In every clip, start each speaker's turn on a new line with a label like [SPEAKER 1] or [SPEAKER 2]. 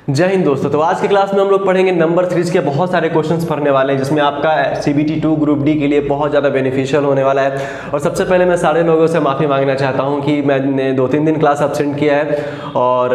[SPEAKER 1] जय हिंद दोस्तों। तो आज की क्लास में हम लोग पढ़ेंगे नंबर सीरीज के बहुत सारे क्वेश्चंस पढ़ने वाले हैं, जिसमें आपका CBT 2 ग्रुप डी के लिए बहुत ज़्यादा बेनिफिशियल होने वाला है। और सबसे पहले मैं सारे लोगों से माफ़ी मांगना चाहता हूं कि मैंने 2-3 दिन क्लास एब्सेंट किया है और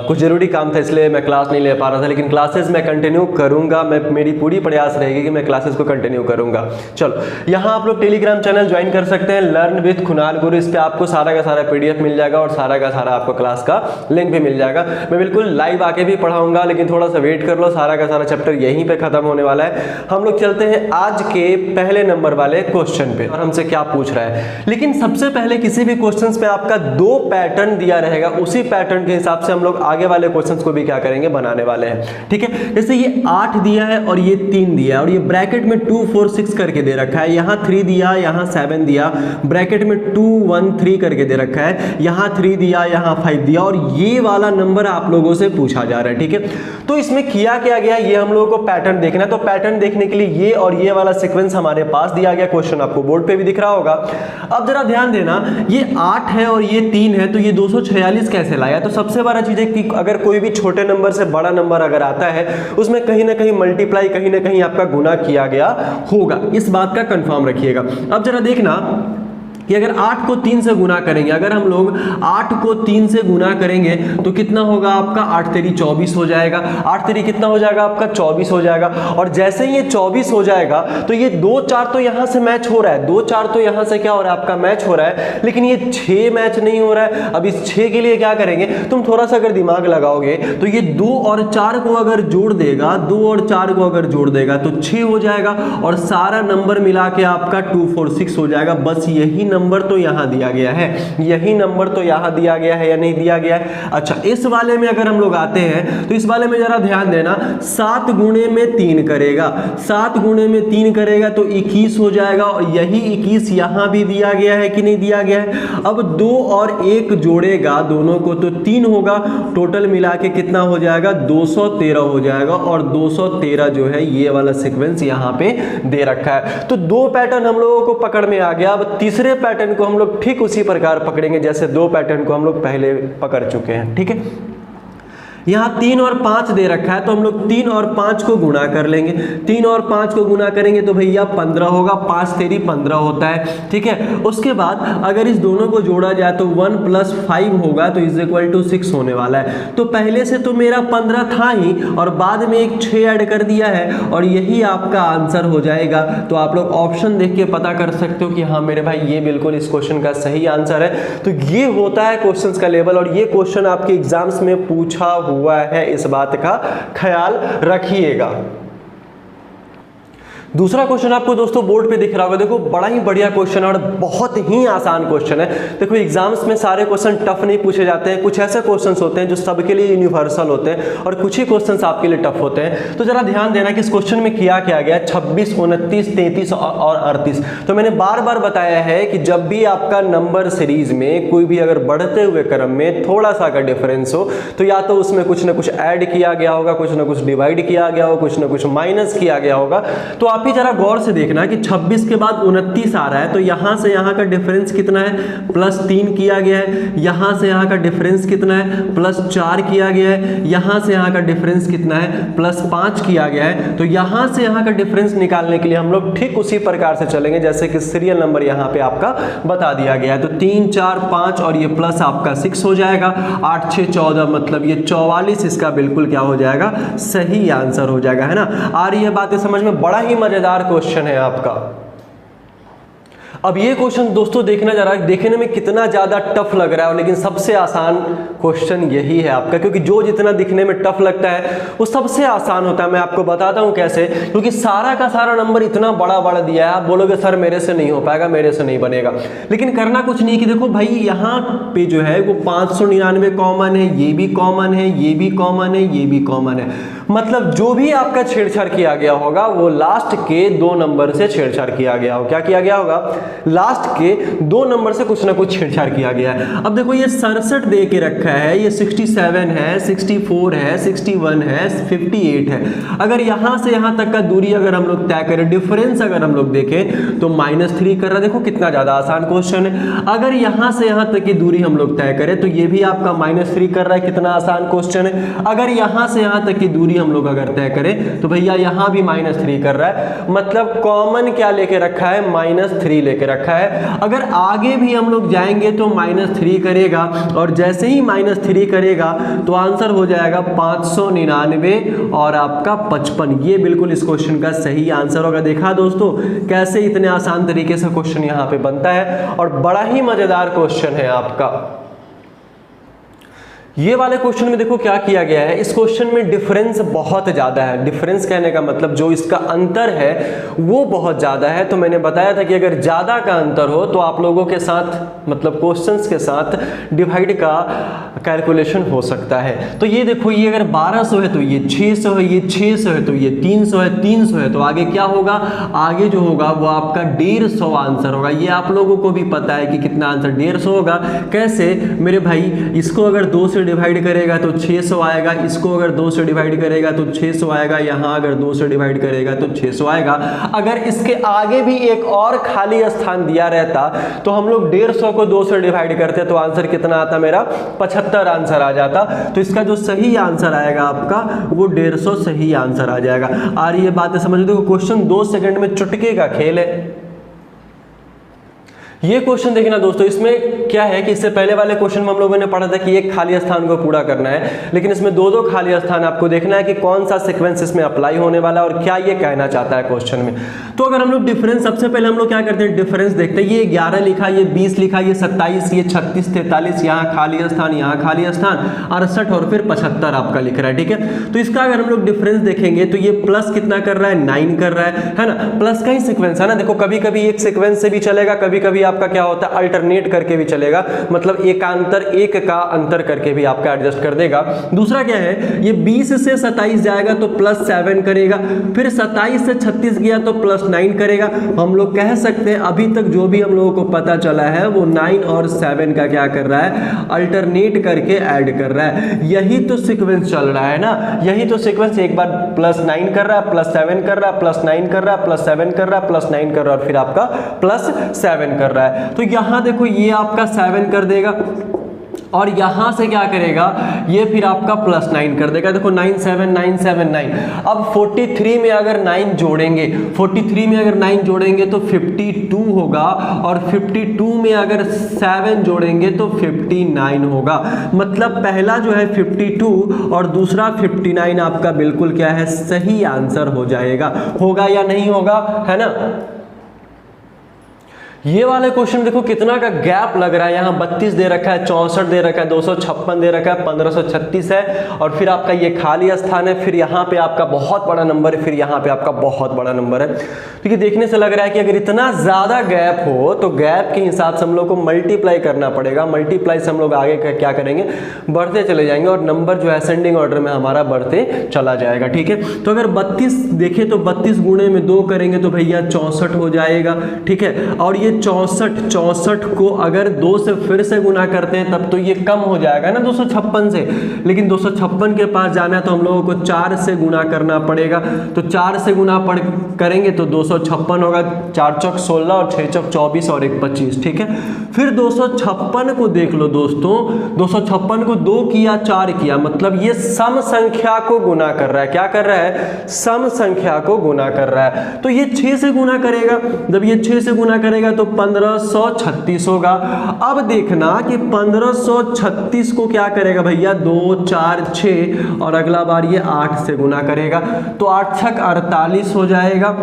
[SPEAKER 1] कुछ ज़रूरी काम था, इसलिए मैं क्लास नहीं ले पा रहा था। लेकिन क्लासेस मैं कंटिन्यू करूँगा, मेरी पूरी प्रयास रहेगी कि मैं क्लासेस को कंटिन्यू करूँगा। चलो, यहाँ आप लोग टेलीग्राम चैनल ज्वाइन कर सकते हैं, लर्न विथ कुणाल गुरु। इस पर आपको सारा का सारा PDF मिल जाएगा और सारा का सारा आपको क्लास का लिंक भी मिल जाएगा। मैं बिल्कुल लाइव आके भी पढ़ाऊंगा, लेकिन थोड़ा सा वेट कर लो, सारा का सारा चैप्टर यहीं पे खत्म होने वाला है। हम लोग चलते हैं आज के पहले नंबर वाले क्वेश्चन पे और हमसे क्या पूछ रहा है। लेकिन सबसे पहले किसी भी क्वेश्चंस पे आपका 2 पैटर्न दिया रहेगा, उसी पैटर्न के हिसाब से हम लोग आगे वाले क्वेश्चंस को भी क्या करेंगे, बनाने वाले हैं। ठीक है, जैसे ये 8 दिया है और ये 3 दिया है और ये ब्रैकेट में 2 4 6 करके दे रखा है। यहाँ 3 दिया, यहाँ 7 दिया, ब्रैकेट में 2 1 3 करके दे रखा है। यहाँ 3 दिया, यहाँ 5 दिया और ये वाला नंबर आप लोगों से पूछा जा रहा है। ठीक है, तो इसमें किया क्या गया, ये हम लोगों को पैटर्न देखना है। तो पैटर्न देखने के लिए ये और ये वाला सीक्वेंस हमारे पास दिया गया, क्वेश्चन आपको बोर्ड पे भी दिख रहा होगा। अब जरा ध्यान देना, ये 8 है और ये 3 है, तो ये 246 कैसे लाया। तो सबसे बड़ा चीज है कि अगर कोई भी छोटे नंबर से बड़ा नंबर अगर आता है, उसमें कहीं ना कहीं मल्टीप्लाई, कहीं ना कहीं आपका गुना किया गया होगा। इस बात का कंफर्म रखिएगा। अब जरा देखना कि अगर 8 को 3 से गुना करेंगे, अगर हम लोग 8 को 3 से गुना करेंगे तो कितना होगा आपका, 8 तेरी 24 हो जाएगा। 8 तेरी कितना हो जाएगा आपका, 24 हो जाएगा। और जैसे ही ये 24 हो जाएगा तो ये 2 4 तो यहां से मैच हो रहा है, 2 4 तो यहां से क्या हो रहा है आपका, मैच हो रहा है। लेकिन ये 6 मैच नहीं हो रहा है। अब इस 6 के लिए क्या करेंगे, तुम थोड़ा सा अगर दिमाग लगाओगे तो ये 2 और 4 को अगर जोड़ देगा, 2 और 4 को अगर जोड़ देगा तो 6 हो जाएगा और सारा नंबर मिला के आपका 246 हो जाएगा। बस यही नंबर तो यहां दिया गया है, यही नंबर तो यहां दिया गया है या नहीं दिया गया है। अच्छा, इस वाले में अगर हम लोग आते हैं तो इस वाले में जरा ध्यान देना, 7 गुणे में 3 करेगा, 7 गुणे में 3 करेगा तो 21 हो जाएगा और यही 21 यहां भी दिया गया है कि नहीं दिया गया है। अब 2 और 1 जोड़ेगा दोनों को तो 3 होगा, टोटल मिला के कितना हो जाएगा, 213 हो जाएगा। और 213 जो है ये वाला सीक्वेंस यहां पे दे रखा है। तो 2 पैटर्न हम लोगों को पकड़ में आ गया। अब तीसरे पैटर्न को हम लोग ठीक उसी प्रकार पकड़ेंगे जैसे 2 पैटर्न को हम लोग पहले पकड़ चुके हैं। ठीक है, यहाँ 3 और 5 दे रखा है तो हम लोग 3 और 5 को गुणा कर लेंगे। 3 और 5 को गुणा करेंगे तो भैया 15 होगा, 5 तेरी 15 होता है। ठीक है, उसके बाद अगर इस दोनों को जोड़ा जाए तो 1 + 5 होगा तो = 6 होने वाला है। तो पहले से तो मेरा 15 था ही और बाद में एक 6 ऐड कर दिया है और यही आपका आंसर हो जाएगा। तो आप लोग ऑप्शन देख के पता कर सकते हो कि हाँ मेरे भाई ये बिल्कुल इस क्वेश्चन का सही आंसर है। तो ये होता है क्वेश्चंस का लेवल और ये क्वेश्चन आपके एग्जाम्स में पूछा हुआ है, इस बात का ख्याल रखिएगा। दूसरा क्वेश्चन आपको दोस्तों बोर्ड पे दिख रहा होगा। देखो, बड़ा ही बढ़िया क्वेश्चन है और बहुत ही आसान क्वेश्चन है। देखो, एग्जाम्स में सारे क्वेश्चन टफ नहीं पूछे जाते हैं। कुछ ऐसे क्वेश्चंस होते हैं जो सबके लिए यूनिवर्सल होते हैं और कुछ ही क्वेश्चंस आपके लिए टफ होते हैं। तो जरा ध्यान देना कि इस क्वेश्चन में किया गया 26, 29, 33 और 38। तो मैंने बार बार बताया है कि जब भी आपका नंबर सीरीज में कोई भी अगर बढ़ते हुए क्रम में थोड़ा सा अगर डिफरेंस हो तो या तो उसमें कुछ ना कुछ ऐड किया गया होगा, कुछ ना कुछ डिवाइड किया गया होगा, कुछ ना कुछ माइनस किया गया होगा। तो आप ही जरा गौर से देखना कि 26 के बाद 29 आ रहा है तो यहां से यहां का डिफरेंस कितना है, +3 किया गया है। यहां से यहां का डिफरेंस कितना है, +4 किया गया है। यहां से यहां का डिफरेंस कितना है, +5 किया गया है। तो यहां से यहां का डिफरेंस निकालने के लिए हम लोग ठीक उसी प्रकार से चलेंगे जैसे कि सीरियल नंबर यहां पे आपका बता दिया गया है। तो 3 4 5 और ये प्लस आपका 6 हो जाएगा। 8 6 14 मतलब ये 44 इसका बिल्कुल क्या हो जाएगा, सही आंसर हो जाएगा, है ना। आ रही है बातें समझ में। बड़ा ही मजेदार क्वेश्चन है आपका। अब ये क्वेश्चन दोस्तों देखना जरा, देखने में कितना ज्यादा टफ लग रहा है लेकिन सबसे आसान क्वेश्चन यही है आपका, क्योंकि जो जितना दिखने में टफ लगता है वो सबसे आसान होता है। मैं आपको बताता हूं कैसे, क्योंकि सारा का सारा नंबर इतना बड़ा बड़ा दिया है। आप बोलोगे सर मेरे से नहीं हो पाएगा, मेरे से नहीं बनेगा, लेकिन करना कुछ नहीं कि देखो भाई यहाँ पे जो है वो 599 कॉमन है, ये भी कॉमन है, ये भी कॉमन है, ये भी कॉमन है। मतलब जो भी आपका छेड़छाड़ किया गया होगा वो लास्ट के 2 नंबर से छेड़छाड़ किया गया हो। क्या किया गया होगा, लास्ट के 2 नंबर से कुछ ना कुछ छेड़छाड़ किया गया है। अब देखो ये 67 दे के रखा है, ये 67 है, 64 है, 61 है, 58 है। अगर यहाँ से यहाँ तक का दूरी अगर हम लोग तय करें, डिफरेंस अगर हम लोग देखें तो -3 कर रहा है। देखो कितना ज़्यादा आसान क्वेश्चन है। अगर यहाँ से यहाँ तक की दूरी हम लोग तय करें तो ये भी आपका -3 कर रहा है, कितना आसान क्वेश्चन है। अगर यहाँ से यहाँ तक की दूरी हम लोग अगर तय करें तो भैया यहाँ भी -3 कर रहा है। मतलब कॉमन क्या लेके रखा है, -3 लेके रखा है। अगर आगे भी हम लोग जाएंगे तो -3 करेगा, और जैसे ही -3 करेगा तो आंसर हो जाएगा 599 और आपका 55। ये बिल्कुल इस क्वेश्चन का सही आंसर होगा। देखा दोस्तों कैसे इतने आसान तरीके से क्वेश्चन यहाँ पे बनता है, और बड़ा ही मजेदार क्वेश्चन है आपका। ये वाले क्वेश्चन में देखो क्या किया गया है, इस क्वेश्चन में डिफरेंस बहुत ज़्यादा है। डिफरेंस कहने का मतलब जो इसका अंतर है वो बहुत ज़्यादा है। तो मैंने बताया था कि अगर ज़्यादा का अंतर हो तो आप लोगों के साथ मतलब क्वेश्चंस के साथ डिवाइड का कैलकुलेशन हो सकता है। तो ये देखो, ये अगर 1200 है तो ये 600 है, ये 600 है तो ये 300 है, 300 है तो आगे क्या होगा, आगे जो होगा वो आपका 150 आंसर होगा। ये आप लोगों को भी पता है कि कितना आंसर 150 होगा। कैसे मेरे भाई, इसको अगर 2 से डिवाइड करेगा तो 600 आएगा, इसको अगर 2 से डिवाइड करेगा तो 600 आएगा, यहाँ अगर 2 से डिवाइड करेगा तो 600 आएगा। अगर इसके आगे भी एक और खाली स्थान दिया रहता तो हम लोग 150 को 2 से डिवाइड करते तो आंसर कितना आता, मेरा 75 आंसर आ जाता। तो इसका जो सही आंसर आएगा आपका वो 150 सही आंसर आ जाएगा। आ रही है बातें समझ लो। क्वेश्चन 2 सेकंड में चुटकी का खेल है। ये क्वेश्चन देखना दोस्तों, इसमें क्या है कि इससे पहले वाले क्वेश्चन में हम लोगों ने पढ़ा था कि एक खाली स्थान को पूरा करना है, लेकिन इसमें 2-2 खाली स्थान आपको देखना है कि कौन सा सीक्वेंस इसमें अप्लाई होने वाला है और क्या ये कहना चाहता है क्वेश्चन में। तो अगर हम लोग डिफरेंस, सबसे पहले हम लोग क्या करते हैं, डिफरेंस देखते हैं। ये 11 लिखा, ये 20 लिखा, ये 27, ये 36, 43, यहाँ खाली स्थान, यहाँ खाली स्थान, 68 और फिर 75 आपका लिख रहा है। ठीक है, तो इसका अगर हम लोग डिफरेंस देखेंगे तो ये प्लस कितना कर रहा है, 9 कर रहा है ना। प्लस का ही सीक्वेंस है ना। देखो कभी कभी एक सीक्वेंस से भी चलेगा, कभी कभी आपका क्या होता है अल्टरनेट करके भी चलेगा, मतलब एकांतर एक का अंतर करके भी आपका एडजस्ट कर देगा। दूसरा क्या है, ये 20 से 27 जाएगा तो +7 करेगा, फिर 27 से 36 गया तो +9 करेगा। हम लोग कह सकते हैं अभी तक जो भी हम लोगों को पता चला है वो 9 और 7 का क्या कर रहा है, अल्टरनेट करके ऐड कर रहा है। यही तो सीक्वेंस चल रहा है ना, यही तो सीक्वेंस। एक बार +9 कर रहा है, +7 कर रहा है, +9 कर रहा है, +7 कर रहा है, +9 कर रहा है और फिर आपका +7 कर रहा है। तो यहां देखो ये आपका 7 कर देगा और यहां से क्या करेगा, ये फिर आपका +9 कर देगा। देखो 9 7 9 7 9। अब 43 में अगर 9 जोड़ेंगे, 43 में अगर 9 जोड़ेंगे तो 52 होगा, और 52 में अगर 7 जोड़ेंगे तो 59 होगा। मतलब पहला जो है 52 और दूसरा 59 आपका बिल्कुल क्या है, सही आंसर हो जाएगा। होगा या नहीं होगा, है ना। ये वाले क्वेश्चन देखो कितना का गैप लग रहा है। यहाँ 32 दे रखा है, 64 दे रखा है, 256 दे रखा है, 1536 है, और फिर आपका ये खाली स्थान है, फिर यहाँ पे आपका बहुत बड़ा नंबर है, फिर यहाँ पे आपका बहुत बड़ा नंबर है। तो ये देखने से लग रहा है कि अगर इतना ज़्यादा गैप हो तो गैप के हिसाब से हम लोग को मल्टीप्लाई करना पड़ेगा। मल्टीप्लाई से हम लोग आगे क्या करेंगे, बढ़ते चले जाएंगे और नंबर जो है असेंडिंग ऑर्डर में हमारा बढ़ते चला जाएगा। ठीक है, तो अगर 32 देखें तो 32 गुणे में 2 करेंगे तो भैया 64 हो जाएगा। ठीक है, और ये 64 को अगर 2 से फिर से गुना करते हैं तब तो ये कम हो जाएगा ना 256 से, लेकिन 256 के पास जाना है तो हम लोगों को 4 से गुना करना पड़ेगा। तो 4 से गुना करेंगे तो 256 होगा, 4 चौक 16 और 6 चौक 24 और 1 25। ठीक है, फिर 256 को देख लो दोस्तों, 256 को 2 किया 4 किया, मतलब ये सम संख्या को गुना कर रहा है। क्या कर रहा है, सम संख्या को गुना कर रहा है। तो ये 6 से गुना करेगा, जब ये 6 से गुना करेगा तो 1536 होगा। अब देखना कि 1536 को क्या करेगा भैया, 2 4 6 और अगला बार ये 8 से गुना करेगा तो 8 छक 48 हो जाएगा।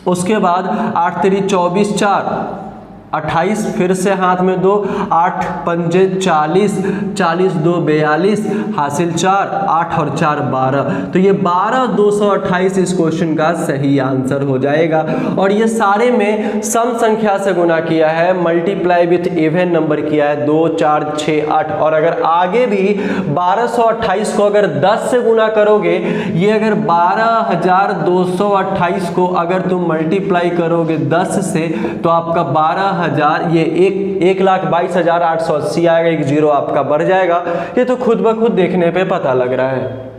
[SPEAKER 1] उसके बाद 8 3 24 4 28, फिर से हाथ में 2, 8 पंजे 40, 40 2 42, हासिल 4, 8 और 4 12। तो ये 12,228 इस क्वेश्चन का सही आंसर हो जाएगा। और ये सारे में सम संख्या से गुना किया है, मल्टीप्लाई विथ इवन नंबर किया है, 2 4 6 8। और अगर आगे भी 1228 को अगर 10 से गुना करोगे, ये अगर 12,228 को अगर तुम मल्टीप्लाई करोगे 10 से, तो आपका 12,000 ये 1,22,880 आएगा, एक जीरो आपका बढ़ जाएगा। ये तो खुद ब खुद देखने पे पता लग रहा है।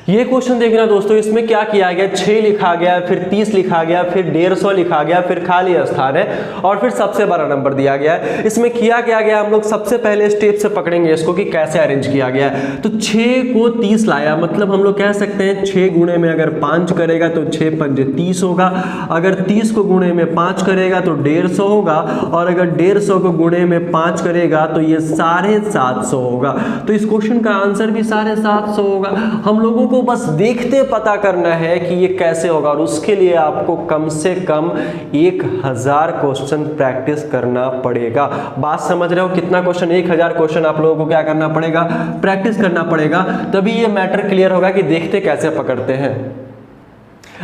[SPEAKER 1] ये क्वेश्चन देखना दोस्तों, इसमें क्या किया गया, 6 लिखा गया, फिर 30 लिखा गया, फिर 150 लिखा गया, फिर खाली स्थान है और फिर सबसे बड़ा नंबर दिया गया है। इसमें किया क्या गया, हम लोग सबसे पहले स्टेप से पकड़ेंगे इसको कि कैसे अरेंज किया गया है। तो 6 को 30 लाया, मतलब हम लोग कह सकते हैं 6 गुणे में अगर 5 करेगा तो 6 पंजे 30 होगा, अगर 30 को गुणे में 5 करेगा तो 150 होगा, और अगर 150 को गुणे में 5 करेगा तो ये 750 होगा। तो इस क्वेश्चन का आंसर भी 750 होगा। हम लोगों को बस देखते पता करना है कि ये कैसे होगा, और उसके लिए आपको कम से कम 1000 क्वेश्चन प्रैक्टिस करना पड़ेगा। बात समझ रहे हो, कितना क्वेश्चन, 1000 क्वेश्चन आप लोगों को क्या करना पड़ेगा, प्रैक्टिस करना पड़ेगा, तभी ये मैटर क्लियर होगा कि देखते कैसे पकड़ते हैं।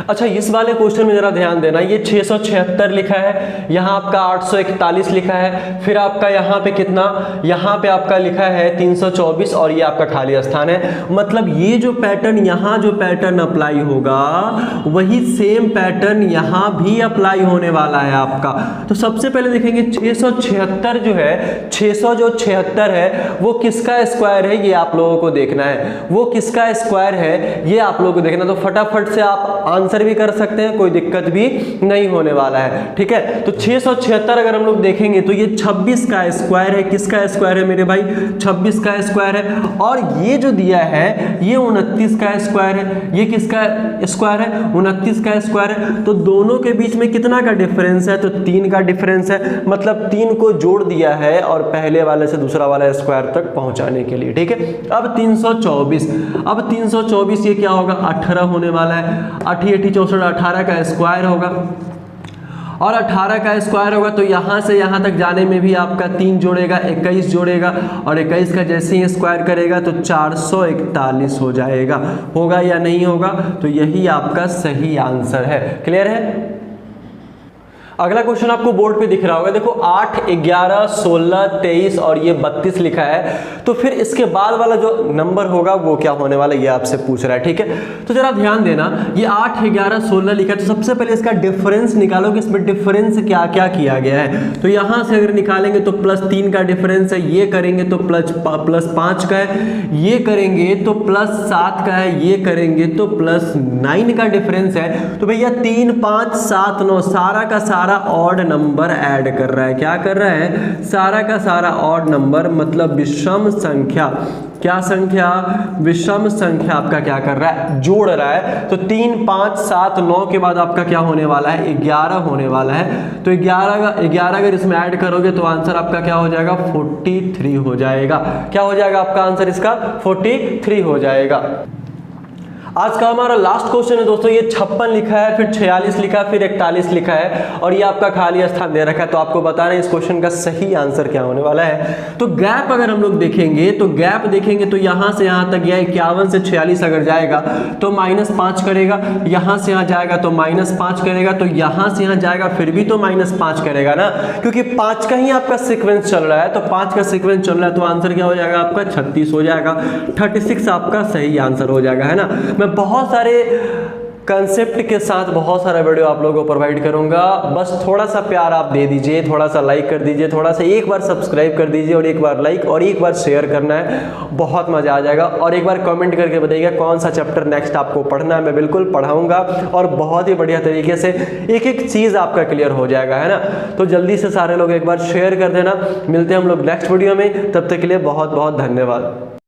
[SPEAKER 1] अच्छा, इस वाले क्वेश्चन में जरा ध्यान देना, ये 676 लिखा है, यहाँ आपका 841 लिखा है, फिर आपका यहाँ पे कितना, यहाँ पे आपका लिखा है 324, और ये आपका खाली स्थान है। मतलब ये जो पैटर्न, यहाँ जो पैटर्न अप्लाई होगा वही सेम पैटर्न यहाँ भी अप्लाई होने वाला है आपका। तो सबसे पहले देखेंगे 676 जो है, 676 है वो किसका स्क्वायर है, ये आप लोगों को देखना है। वो किसका स्क्वायर है ये आप लोगों को देखना। तो फटाफट से आप आंसर भी कर सकते हैं, कोई दिक्कत भी नहीं होने वाला है, ठीक है। तो 676 अगर हम लोग देखेंगे तो ये 26 का स्क्वायर है। किसका स्क्वायर है मेरे भाई, 26 का स्क्वायर है। और ये जो दिया है ये 29 का स्क्वायर है। ये किसका स्क्वायर है, 29 का स्क्वायर है। तो दोनों के बीच में कितना का डिफरेंस है, तो 3 का डिफरेंस है। मतलब 3 को जोड़ दिया है और पहले वाले से दूसरा वाला स्क्वायर तक पहुंचाने के लिए, ठीक है। अब 324 ये क्या होगा, 18 होने वाला है। 8 64 18 का स्क्वायर होगा, और 18 का स्क्वायर होगा तो यहाँ से यहाँ तक जाने में भी आपका 3 जोड़ेगा, 21 जोड़ेगा, और 21 का जैसे ही स्क्वायर करेगा तो 441 हो जाएगा। होगा या नहीं होगा, तो यही आपका सही आंसर है। क्लियर है। अगला क्वेश्चन आपको बोर्ड पे दिख रहा होगा, देखो 8 11 16 23 और ये 32 लिखा है। तो फिर इसके बाद वाला जो नंबर होगा वो क्या होने वाला है, ये आपसे पूछ रहा है, ठीक है। तो जरा ध्यान देना, ये 8 11 16 लिखा है, तो सबसे पहले इसका डिफरेंस निकालो कि इसमें डिफरेंस क्या क्या किया गया है। तो यहाँ से अगर निकालेंगे तो +3 का डिफरेंस है, ये करेंगे तो +5 का है, ये करेंगे तो +7 का है, ये करेंगे तो +9 का डिफरेंस है। तो भैया 3 5 7 9 सारा का सारा ऑड नंबर ऐड कर रहा है। क्या कर रहा है, सारा का सारा ऑड नंबर, मतलब विषम संख्या। क्या संख्या, विषम संख्या आपका क्या कर रहा है, जोड़ रहा है। तो 3 5 7 9 के बाद आपका क्या होने वाला है, 11 होने वाला है। तो 11 अगर इसमें ऐड करोगे तो आंसर आपका क्या हो जाएगा, 43 हो जाएगा। क्या हो जाएगा आपका आंसर, इसका 43 हो जाएगा। आज का हमारा लास्ट क्वेश्चन है दोस्तों, ये 56 लिखा है, फिर 46 लिखा है, फिर 41 लिखा है, और ये आपका खाली स्थान दे रखा है। तो आपको बताना है इस क्वेश्चन का सही आंसर क्या होने वाला है। तो गैप अगर हम लोग देखेंगे तो गैप देखेंगे तो यहाँ से यहाँ तक, यह 51 से 46 अगर जाएगा तो -5 करेगा, यहाँ से यहाँ जाएगा तो -5 करेगा, तो यहाँ से यहाँ जाएगा फिर भी तो -5 करेगा ना, क्योंकि 5 का ही आपका सीक्वेंस चल रहा है। तो 5 का सीक्वेंस चल रहा है तो आंसर क्या हो जाएगा आपका, 36 हो जाएगा। 36 आपका सही आंसर हो जाएगा, है ना। मैं बहुत सारे कंसेप्ट के साथ बहुत सारा वीडियो आप लोगों को प्रोवाइड करूंगा। बस थोड़ा सा प्यार आप दे दीजिए, थोड़ा सा लाइक कर दीजिए, थोड़ा सा एक बार सब्सक्राइब कर दीजिए, और एक बार लाइक और एक बार शेयर करना है, बहुत मज़ा आ जाएगा। और एक बार कमेंट करके बताइएगा कौन सा चैप्टर नेक्स्ट आपको पढ़ना है, मैं बिल्कुल पढ़ाऊंगा और बहुत ही बढ़िया तरीके से एक एक चीज़ आपका क्लियर हो जाएगा, है ना। तो जल्दी से सारे लोग एक बार शेयर कर देना। मिलते हैं हम लोग नेक्स्ट वीडियो में, तब तक के लिए बहुत बहुत धन्यवाद।